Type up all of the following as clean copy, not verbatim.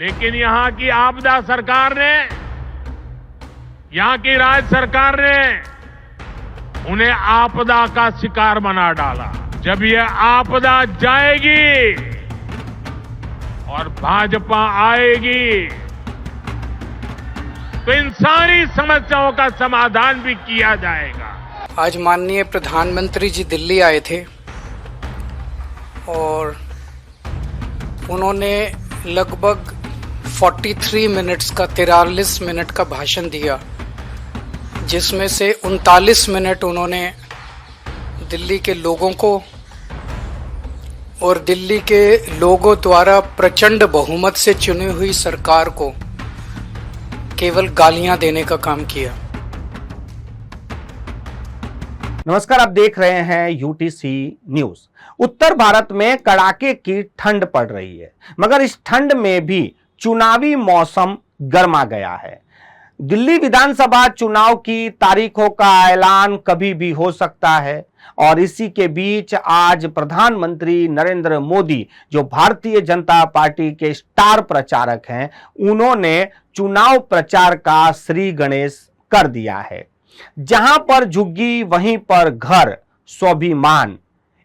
लेकिन यहाँ की आपदा सरकार ने, यहाँ की राज्य सरकार ने उन्हें आपदा का शिकार बना डाला। जब यह आपदा जाएगी और भाजपा आएगी तो इन सारी समस्याओं का समाधान भी किया जाएगा। आज माननीय प्रधानमंत्री जी दिल्ली आए थे और उन्होंने लगभग 43 मिनट्स का 43 मिनट का भाषण दिया, जिसमें से 39 मिनट उन्होंने दिल्ली के लोगों को और दिल्ली के लोगों द्वारा प्रचंड बहुमत से चुनी हुई सरकार को केवल गालियां देने का काम किया। नमस्कार, आप देख रहे हैं यूटीसी न्यूज। उत्तर भारत में कड़ाके की ठंड पड़ रही है, मगर इस ठंड में भी चुनावी मौसम गर्मा गया है। दिल्ली विधानसभा चुनाव की तारीखों का ऐलान कभी भी हो सकता है और इसी के बीच आज प्रधानमंत्री नरेंद्र मोदी, जो भारतीय जनता पार्टी के स्टार प्रचारक हैं, उन्होंने चुनाव प्रचार का श्री गणेश कर दिया है। जहां पर झुग्गी वहीं पर घर, स्वाभिमान,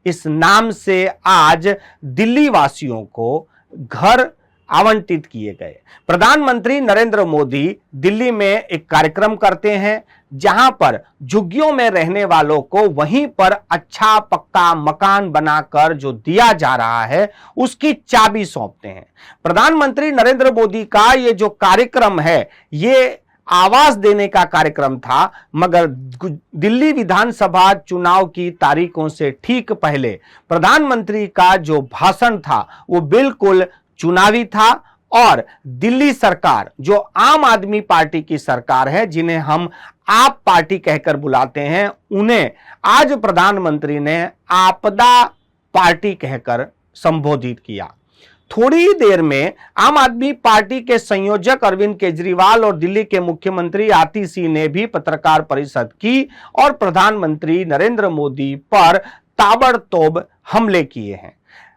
इस नाम से आज दिल्ली वासियों को घर आवंटित किए गए। प्रधानमंत्री नरेंद्र मोदी दिल्ली में एक कार्यक्रम करते हैं जहां पर झुग्गियों में रहने वालों को वहीं पर अच्छा पक्का मकान बनाकर जो दिया जा रहा है उसकी चाबी सौंपते हैं। प्रधानमंत्री नरेंद्र मोदी का ये जो कार्यक्रम है, ये आवास देने का कार्यक्रम था, मगर दिल्ली विधानसभा चुनाव की तारीखों से ठीक पहले प्रधानमंत्री का जो भाषण था वो बिल्कुल चुनावी था और दिल्ली सरकार, जो आम आदमी पार्टी की सरकार है, जिन्हें हम आप पार्टी कहकर बुलाते हैं, उन्हें आज प्रधानमंत्री ने आपदा पार्टी कहकर संबोधित किया। थोड़ी ही देर में आम आदमी पार्टी के संयोजक अरविंद केजरीवाल और दिल्ली के मुख्यमंत्री आतिशी ने भी पत्रकार परिषद की और प्रधानमंत्री नरेंद्र मोदी पर ताबड़तोड़ हमले किए हैं।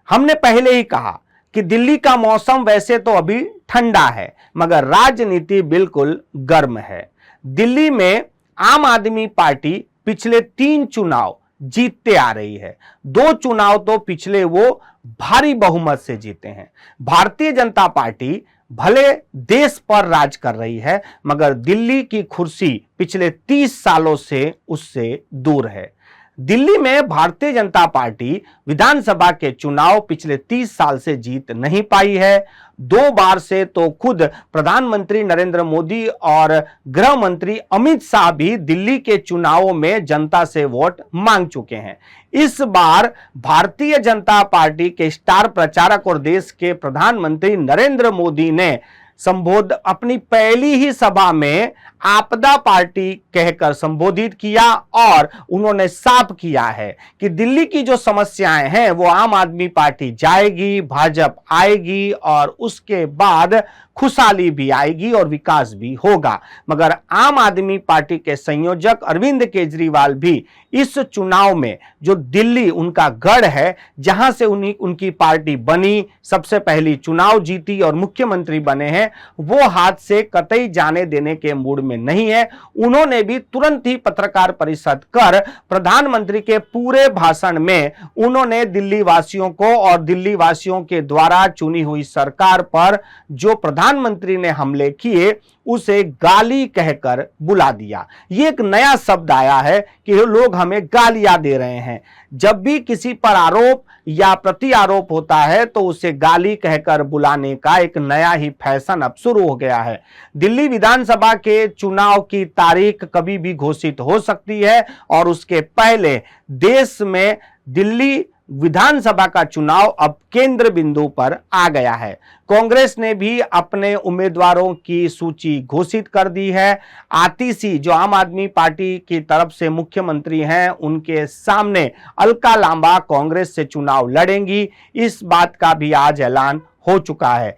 हमने पहले ही कहा कि दिल्ली का मौसम वैसे तो अभी ठंडा है, मगर राजनीति बिल्कुल गर्म है। दिल्ली में आम आदमी पार्टी पिछले 3 चुनाव जीतते आ रही है। 2 चुनाव तो पिछले वो भारी बहुमत से जीते हैं। भारतीय जनता पार्टी भले देश पर राज कर रही है, मगर दिल्ली की कुर्सी पिछले 30 सालों से उससे दूर है। दिल्ली में भारतीय जनता पार्टी विधानसभा के चुनाव पिछले 30 साल से जीत नहीं पाई है। 2 बार से तो खुद प्रधानमंत्री नरेंद्र मोदी और गृह मंत्री अमित शाह भी दिल्ली के चुनावों में जनता से वोट मांग चुके हैं। इस बार भारतीय जनता पार्टी के स्टार प्रचारक और देश के प्रधानमंत्री नरेंद्र मोदी ने अपनी पहली ही सभा में आपदा पार्टी कहकर संबोधित किया और उन्होंने साफ किया है कि दिल्ली की जो समस्याएं हैं वो आम आदमी पार्टी जाएगी, भाजपा आएगी और उसके बाद खुशहाली भी आएगी और विकास भी होगा। मगर आम आदमी पार्टी के संयोजक अरविंद केजरीवाल भी इस चुनाव में, जो दिल्ली उनका गढ़ है, जहां से उनकी पार्टी बनी, सबसे पहली चुनाव जीती और मुख्यमंत्री बने हैं, वो हाथ से कतई जाने देने के मूड में नहीं है। उन्होंने भी तुरंत ही पत्रकार परिषद कर प्रधानमंत्री के पूरे भाषण में उन्होंने दिल्ली वासियों को और दिल्ली वासियों के द्वारा चुनी हुई सरकार पर जो प्रधानमंत्री ने हमले किए उसे गाली कहकर बुला दिया। ये एक नया शब्द आया है कि लोग हमें गालियां दे रहे हैं। जब भी किसी पर आरोप या प्रति आरोप होता है तो उसे गाली कहकर बुलाने का एक नया ही फैशन अब शुरू हो गया है। दिल्ली विधानसभा के चुनाव की तारीख कभी भी घोषित हो सकती है और उसके पहले देश में दिल्ली विधानसभा का चुनाव अब केंद्र बिंदु पर आ गया है। कांग्रेस ने भी अपने उम्मीदवारों की सूची घोषित कर दी है। आतिशी, जो आम आदमी पार्टी की तरफ से मुख्यमंत्री हैं, उनके सामने अलका लांबा कांग्रेस से चुनाव लड़ेंगी। इस बात का भी आज ऐलान हो चुका है।